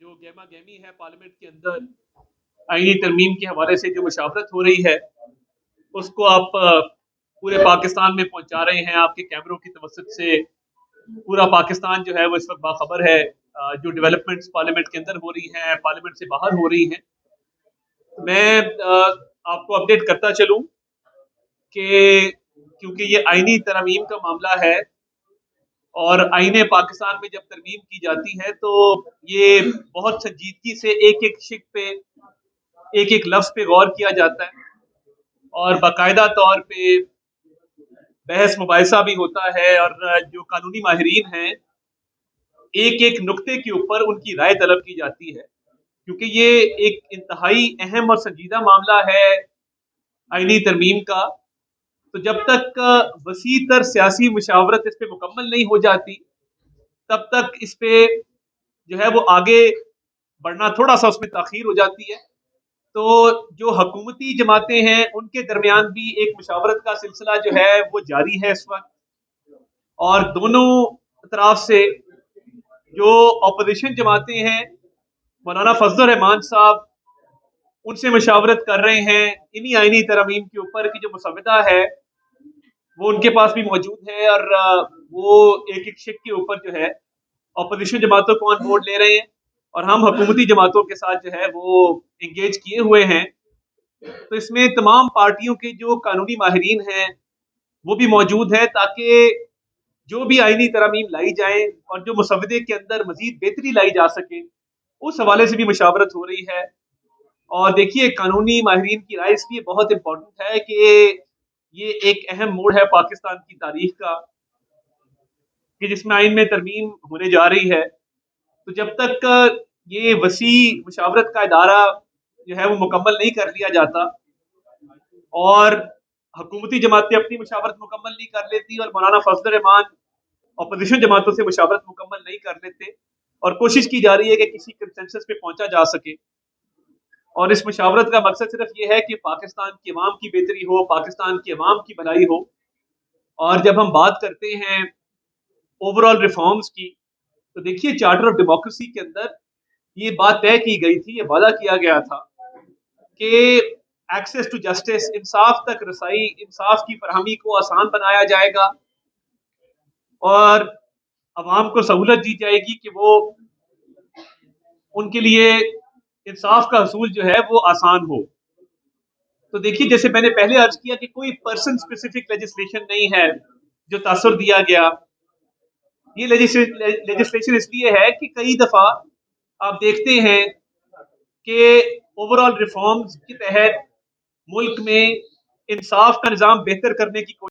जो गहमा गहमी है पार्लियामेंट के अंदर आईनी तरमीम के हवाले से जो मुशावरत हो रही है उसको आप पूरे पाकिस्तान में पहुंचा रहे हैं आपके कैमरों की तवसत से। पूरा पाकिस्तान जो है वो इस वक्त बाखबर है जो डेवलपमेंट्स पार्लियामेंट के अंदर हो रही हैं, पार्लियामेंट से बाहर हो रही हैं। मैं आपको अपडेट करता चलूं कि क्योंकि ये आईनी तरमीम का मामला है और आईने पाकिस्तान में जब तरमीम की जाती है तो ये बहुत संजीदगी से एक एक शिक पे, एक एक लफ्ज पे गौर किया जाता है और बाकायदा तौर पे बहस मुबाहिसा भी होता है और जो कानूनी माहिरीन हैं एक एक नुक्ते के ऊपर उनकी राय तलब की जाती है, क्योंकि ये एक इंतहाई अहम और संजीदा मामला है आईनी तरमीम का। तो जब तक वसी तर सियासी मुशावरत इस पे मुकम्मल नहीं हो जाती तब तक इस पे जो है वो आगे बढ़ना थोड़ा सा उसमें ताखीर हो जाती है। तो जो हकूमती जमातें हैं उनके दरमियान भी एक मुशावरत का सिलसिला जो है वो जारी है इस वक्त, और दोनों तरफ से जो अपोजिशन जमातें हैं मौलाना फजल रहमान साहब उनसे मशावरत कर रहे हैं इन्हीं आईनी तरमीम के ऊपर की जो मुसवदा है वो उनके पास भी मौजूद है, और वो एक एक शिक के ऊपर जो है अपोजिशन जमातों को ऑन बोर्ड ले रहे हैं और हम हुकूमती जमातों के साथ जो है वो इंगेज किए हुए हैं। तो इसमें तमाम पार्टियों के जो कानूनी माहिरीन हैं वो भी मौजूद है ताकि जो भी आईनी तरमीम लाई जाए और जो मुसवदे के अंदर मजीद बेहतरी लाई जा सके उस हवाले से भी मशावरत हो रही है। और देखिए कानूनी माहिरीन की राय इसलिए बहुत इंपॉर्टेंट है कि ये एक अहम मोड़ है पाकिस्तान की तारीख का कि जिसमें आइन में तरमीम होने जा रही है। तो जब तक ये वसी मुशावरत का इदारा जो है वो मुकम्मल नहीं कर लिया जाता और हुकूमती जमातें अपनी मुशावरत मुकम्मल नहीं कर लेती और मौलाना फजल रहमान अपोजिशन जमातों से मुशावरत मुकम्मल नहीं कर लेते और कोशिश की जा रही है कि किसी कंसेंसस पे पहुंचा जा सके, और इस मुशावरत का मकसद सिर्फ ये है कि पाकिस्तान की अवाम की बेहतरी हो, पाकिस्तान की अवाम की भलाई हो। और जब हम बात करते हैं ओवरऑल रिफॉर्म्स की तो देखिए चार्टर ऑफ डेमोक्रेसी के अंदर ये बात तय की गई थी, ये वादा किया गया था कि एक्सेस टू जस्टिस, इंसाफ तक रसाई, इंसाफ की फरहमी को आसान बनाया जाएगा और अवाम को सहूलत दी जाएगी कि वो उनके लिए इंसाफ का हसूल जो है वो आसान हो। तो देखिए जैसे मैंने पहले अर्ज किया कि कोई पर्सन स्पेसिफिक लेजिस्लेशन नहीं है जो तासुर दिया गया। ये लेजिस्लेशन इसलिए है कि कई दफा आप देखते हैं कि ओवरऑल रिफॉर्म्स के तहत मुल्क में इंसाफ का निज़ाम बेहतर करने की